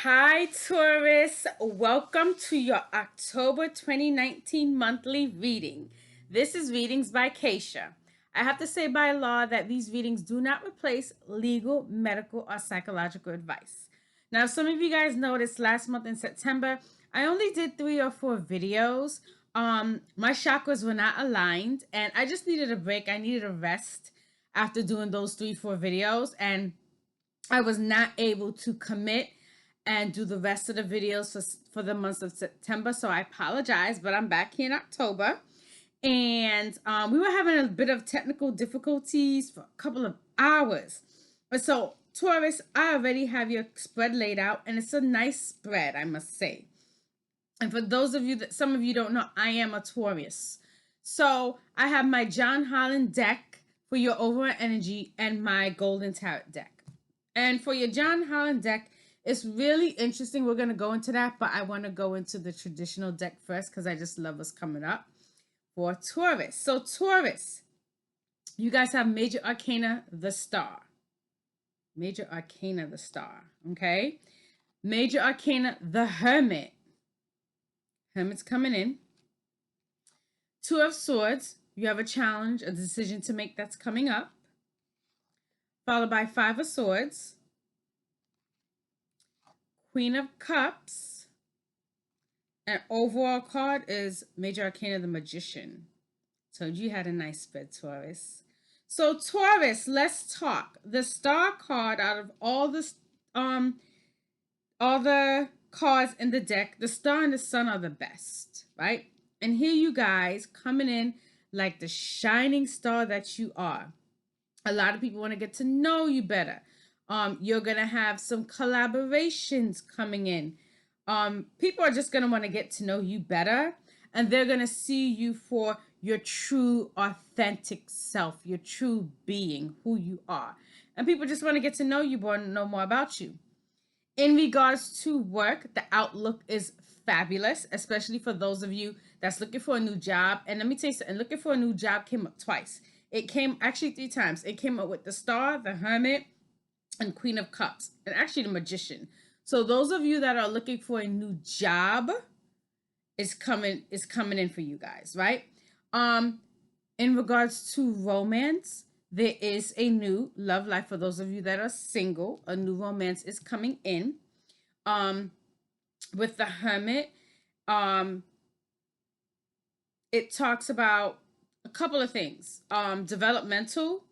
Hi, Taurus. Welcome to your October 2019 monthly reading. This is Readings by Keisha. I have to say by law that these readings do not replace legal, medical, or psychological advice. Now, some of you guys noticed last month in September, I only did 3 or 4 videos. My chakras were not aligned, and I just needed a break. I needed a rest after doing those 3, 4 videos, and I was not able to commit and do the rest of the videos for the month of September. So I apologize, but I'm back here in October. And we were having a bit of technical difficulties for a couple of hours. But so, Taurus, I already have your spread laid out, and it's a nice spread, I must say. And for those of you that some of you don't know, I am a Taurus. So I have my John Holland deck for your overall energy and my Golden Tarot deck. And for your John Holland deck, it's really interesting. We're going to go into that, but I want to go into the traditional deck first because I just love what's coming up for Taurus. So, Taurus, you guys have Major Arcana, the Star. Major Arcana, the Star. Okay. Major Arcana, the Hermit. Hermit's coming in. 2 of Swords. You have a challenge, a decision to make that's coming up. Followed by 5 of Swords. Queen of Cups. And overall card is Major Arcana, the Magician. So you had a nice spread, Taurus. So Taurus, let's talk. The Star card out of all the cards in the deck, the Star and the Sun are the best, right? And here you guys coming in like the shining star that you are. A lot of people want to get to know you better. You're gonna have some collaborations coming in. People are just gonna want to get to know you better, and they're gonna see you for your true, authentic self, your true being, who you are. And people just want to get to know you more and know more about you. In regards to work, the outlook is fabulous, especially for those of you that's looking for a new job. And let me tell you something, looking for a new job came up twice. It came actually 3 times. It came up with the Star, the Hermit, and Queen of Cups, and actually the Magician. So those of you that are looking for a new job is coming in for you guys, right? In regards to romance, there is a new love life for those of you that are single. A new romance is coming in. With the Hermit, it talks about a couple of things. Developmental,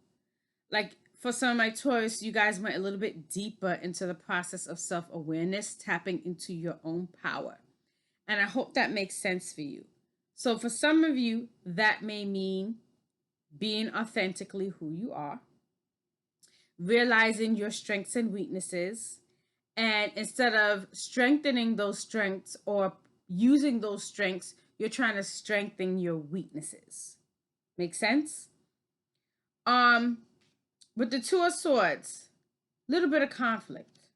like for some of my Taurus, you guys went a little bit deeper into the process of self-awareness, tapping into your own power. And I hope that makes sense for you. So for some of you, that may mean being authentically who you are, realizing your strengths and weaknesses, and instead of strengthening those strengths or using those strengths, you're trying to strengthen your weaknesses. Make sense? With the 2 of Swords, a little bit of conflict,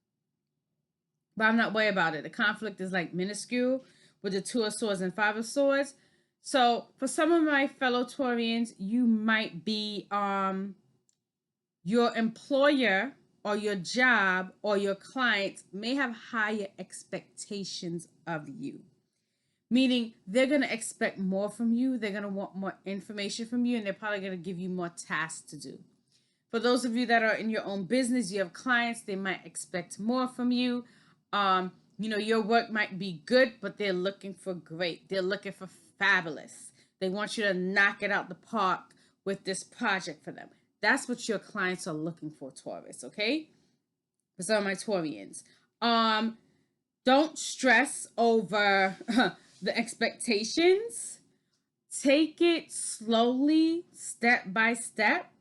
but I'm not worried about it. The conflict is like minuscule with the 2 of Swords and 5 of Swords. So for some of my fellow Taurians, you might be your employer or your job or your clients may have higher expectations of you. Meaning they're going to expect more from you. They're going to want more information from you, and they're probably going to give you more tasks to do. For those of you that are in your own business, you have clients, they might expect more from you. Your work might be good, but they're looking for great. They're looking for fabulous. They want you to knock it out the park with this project for them. That's what your clients are looking for, Taurus, okay? For some of my Taurians. Don't stress over the expectations. Take it slowly, step by step.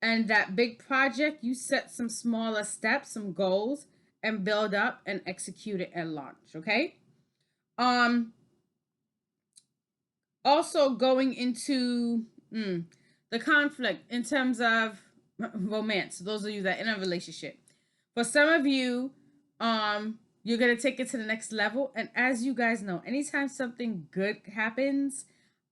And that big project, you set some smaller steps, some goals, and build up and execute it and launch, okay? Also going into the conflict in terms of romance, those of you that are in a relationship. For some of you, you're going to take it to the next level. And as you guys know, anytime something good happens,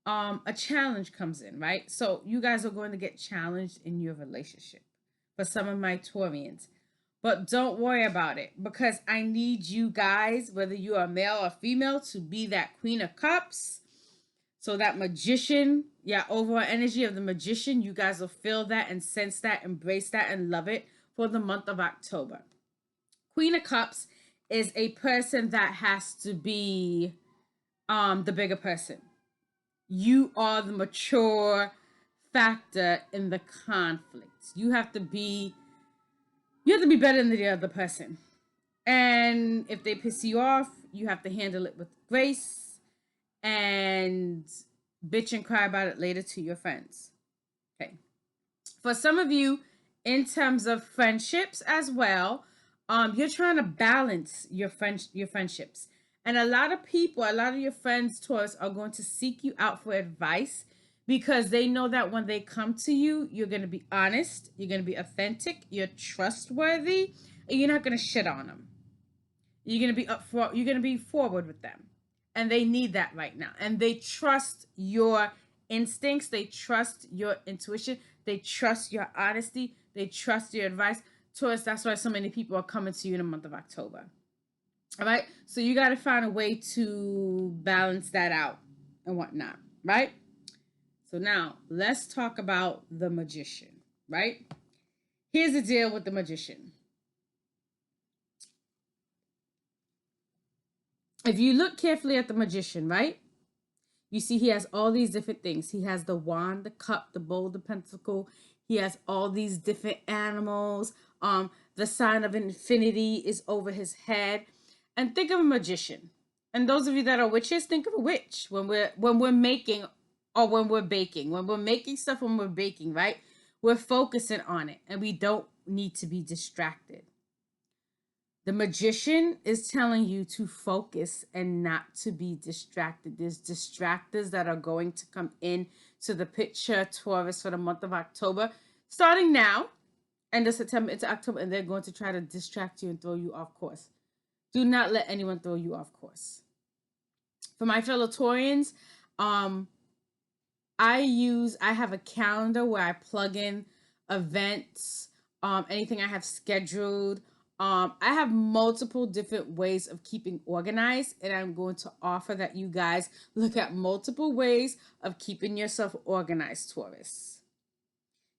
a challenge comes in, right? So you guys are going to get challenged in your relationship. For some of my Taurians, But don't worry about it, because I need you guys, whether you are male or female, to be that Queen of Cups. So that magician, yeah, overall energy of the magician, you guys will feel that and sense that, embrace that, and love it for the month of October. Queen of Cups is a person that has to be the bigger person. You are the mature factor in the conflict. You have to be better than the other person. And if they piss you off, you have to handle it with grace and bitch and cry about it later to your friends. Okay. For some of you, in terms of friendships as well, you're trying to balance your friendships. And a lot of people, a lot of your friends, Taurus, are going to seek you out for advice because they know that when they come to you, you're going to be honest, you're going to be authentic, you're trustworthy, and you're not going to shit on them. You're going to be you're going to be forward with them. And they need that right now. And they trust your instincts, they trust your intuition, they trust your honesty, they trust your advice. Taurus, that's why so many people are coming to you in the month of October. All right. So you got to find a way to balance that out and whatnot. Right. So now let's talk about the magician. Right. Here's the deal with the magician. If you look carefully at the magician, right, you see he has all these different things. He has the wand, the cup, the bowl, the pentacle. He has all these different animals. The sign of infinity is over his head. And think of a magician. And those of you that are witches, think of a witch when we're making or when we're baking. When we're making stuff, when we're baking, right? We're focusing on it and we don't need to be distracted. The magician is telling you to focus and not to be distracted. There's distractors that are going to come in to the picture, Taurus, for the month of October, starting now, end of September into October, and they're going to try to distract you and throw you off course. Do not let anyone throw you off course. For my fellow Taurians, I have a calendar where I plug in events, anything I have scheduled. I have multiple different ways of keeping organized, and I'm going to offer that you guys look at multiple ways of keeping yourself organized, Taurus.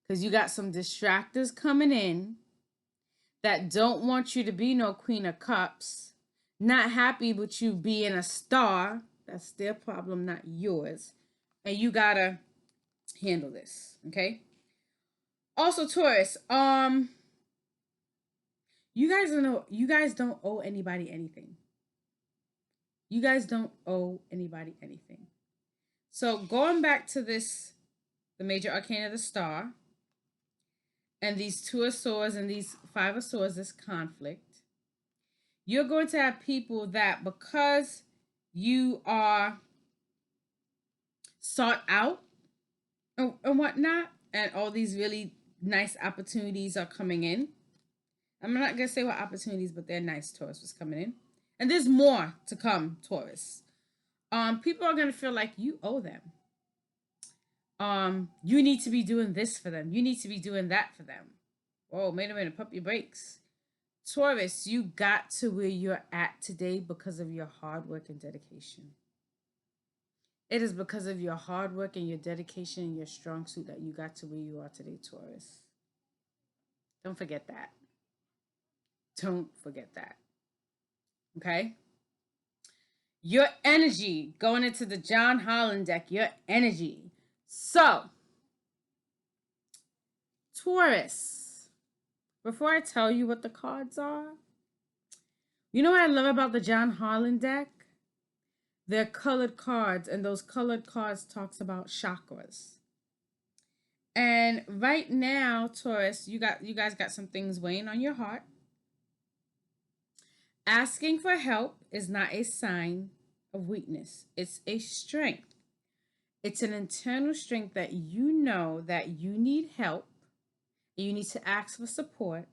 Because you got some distractors coming in that don't want you to be no Queen of Cups, not happy with you being a star. That's their problem, not yours. And you gotta handle this, okay? Also, Taurus, you guys don't owe anybody anything. You guys don't owe anybody anything. So going back to this, the major arcana of the star, and these two of swords and these five of swords, this conflict, you're going to have people that, because you are sought out and whatnot, and all these really nice opportunities are coming in. I'm not gonna say what opportunities, but they're nice. Taurus was coming in, and there's more to come. Taurus. People are gonna feel like you owe them. You need to be doing this for them. You need to be doing that for them. Whoa, wait a minute, pump your brakes. Taurus, you got to where you're at today because of your hard work and dedication. It is because of your hard work and your dedication and your strong suit that you got to where you are today, Taurus. Don't forget that. Don't forget that. Okay? Your energy going into the John Holland deck, your energy. So, Taurus, before I tell you what the cards are, you know what I love about the John Holland deck? They're colored cards, and those colored cards talks about chakras. And right now, Taurus, you guys got some things weighing on your heart. Asking for help is not a sign of weakness. It's a strength. It's an internal strength that you know that you need help. And you need to ask for support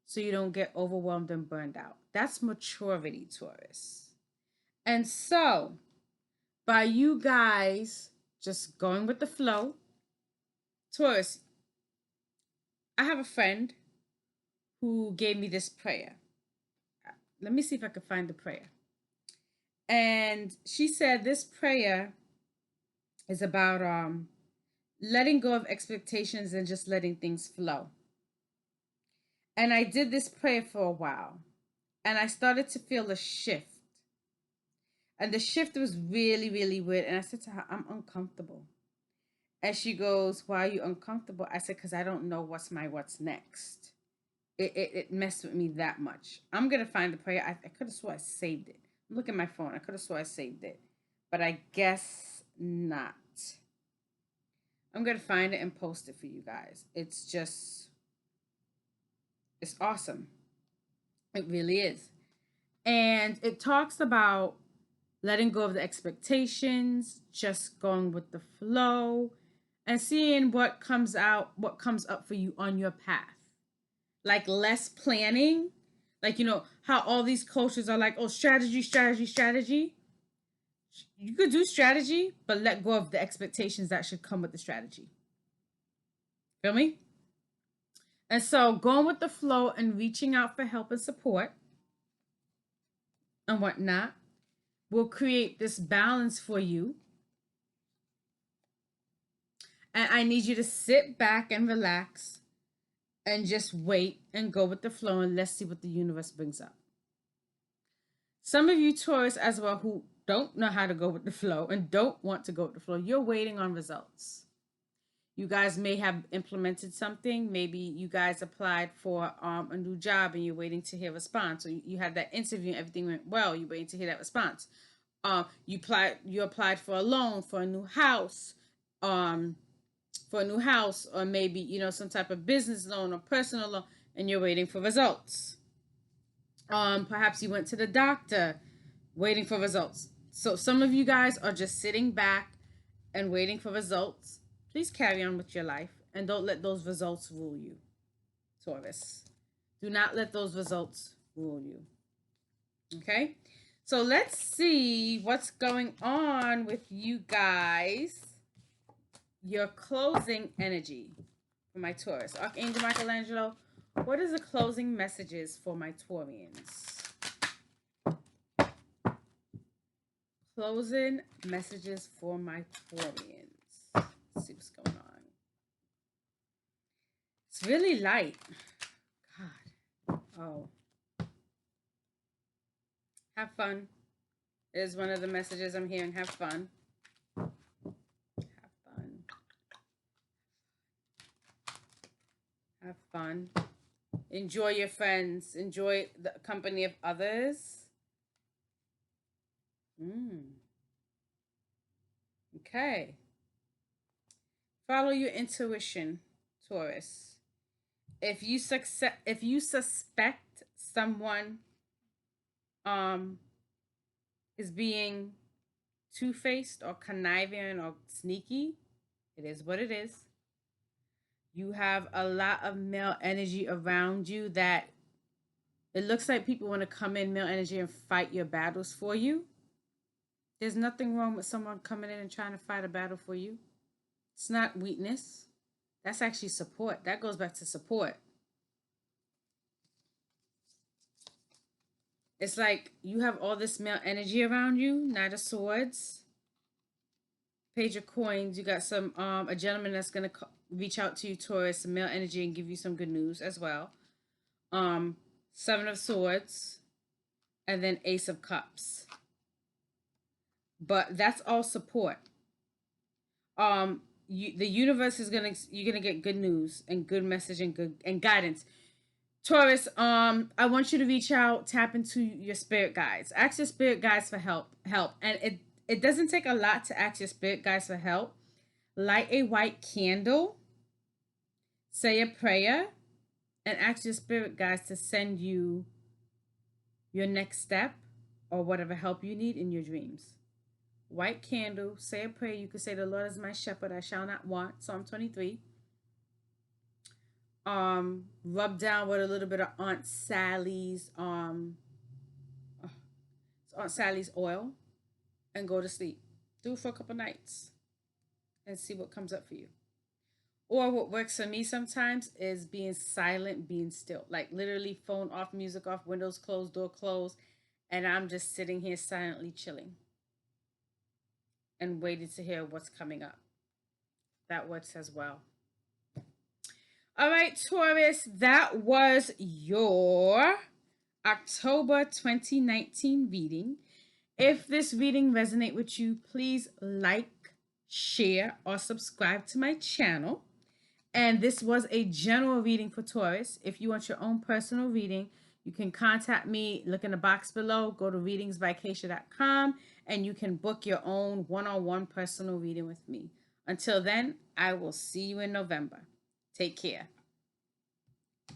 so you don't get overwhelmed and burned out. That's maturity, Taurus. And so, by you guys just going with the flow, Taurus, I have a friend who gave me this prayer. Let me see if I can find the prayer. And she said this prayer is about letting go of expectations and just letting things flow. And I did this prayer for a while, and I started to feel a shift. And the shift was really, really weird. And I said to her, I'm uncomfortable. And she goes, why are you uncomfortable? I said, because I don't know what's next. It messed with me that much. I'm going to find the prayer. I could have swore I saved it. Look at my phone. I could have swore I saved it. But I guess not. I'm going to find it and post it for you guys. It's awesome. It really is. And it talks about letting go of the expectations, just going with the flow, and seeing what comes up for you on your path. Like less planning. Like, how all these coaches are like, oh, strategy, strategy, strategy. You could do strategy, but let go of the expectations that should come with the strategy. Feel me? And so going with the flow and reaching out for help and support and whatnot will create this balance for you. And I need you to sit back and relax and just wait and go with the flow, and let's see what the universe brings up. Some of you Taurus as well who don't know how to go with the flow and don't want to go with the flow, you're waiting on results. You guys may have implemented something. Maybe you guys applied for a new job and you're waiting to hear a response. Or you had that interview and everything went well. You're waiting to hear that response. You applied for a loan for a new house, or maybe some type of business loan or personal loan, and you're waiting for results. Perhaps you went to the doctor, waiting for results. So some of you guys are just sitting back and waiting for results. Please carry on with your life and don't let those results rule you, Taurus. Do not let those results rule you. Okay? So let's see what's going on with you guys. Your closing energy for my Taurus. Archangel Michelangelo, what is the closing messages for my Taurians? Closing messages for my Taurians. Let's see what's going on. It's really light. God. Oh. Have fun is one of the messages I'm hearing. Have fun. Have fun. Have fun. Enjoy your friends. Enjoy the company of others. Okay. Follow your intuition, Taurus. If you suspect someone is being two-faced or conniving or sneaky, it is what it is. You have a lot of male energy around you that it looks like people want to come in male energy and fight your battles for you. There's nothing wrong with someone coming in and trying to fight a battle for you. It's not weakness. That's actually support. That goes back to support. It's like you have all this male energy around you. Knight of Swords. Page of Coins. You got some a gentleman that's going to reach out to you, Taurus, some male energy, and give you some good news as well. Seven of Swords. And then Ace of Cups. But that's all support. The universe is you're gonna get good news and good message and guidance. Taurus, I want you to reach out, tap into your spirit guides. Ask your spirit guides for help. And it doesn't take a lot to ask your spirit guides for help. Light a white candle, say a prayer, and ask your spirit guides to send you your next step or whatever help you need in your dreams. White candle, say a prayer. You could say, the Lord is my shepherd, I shall not want. Psalm 23. Rub down with a little bit of Aunt Sally's oil and go to sleep. Do it for a couple nights and see what comes up for you. Or what works for me sometimes is being silent, being still. Like literally phone off, music off, windows closed, door closed, and I'm just sitting here silently chilling and waiting to hear what's coming up. That works as well. All right, Taurus, that was your October 2019 reading. If this reading resonate with you, please like, share, or subscribe to my channel. And this was a general reading for Taurus. If you want your own personal reading, you can contact me. Look in the box below. Go to readingsbykeisha.com and you can book your own one-on-one personal reading with me. Until then, I will see you in November. Take care.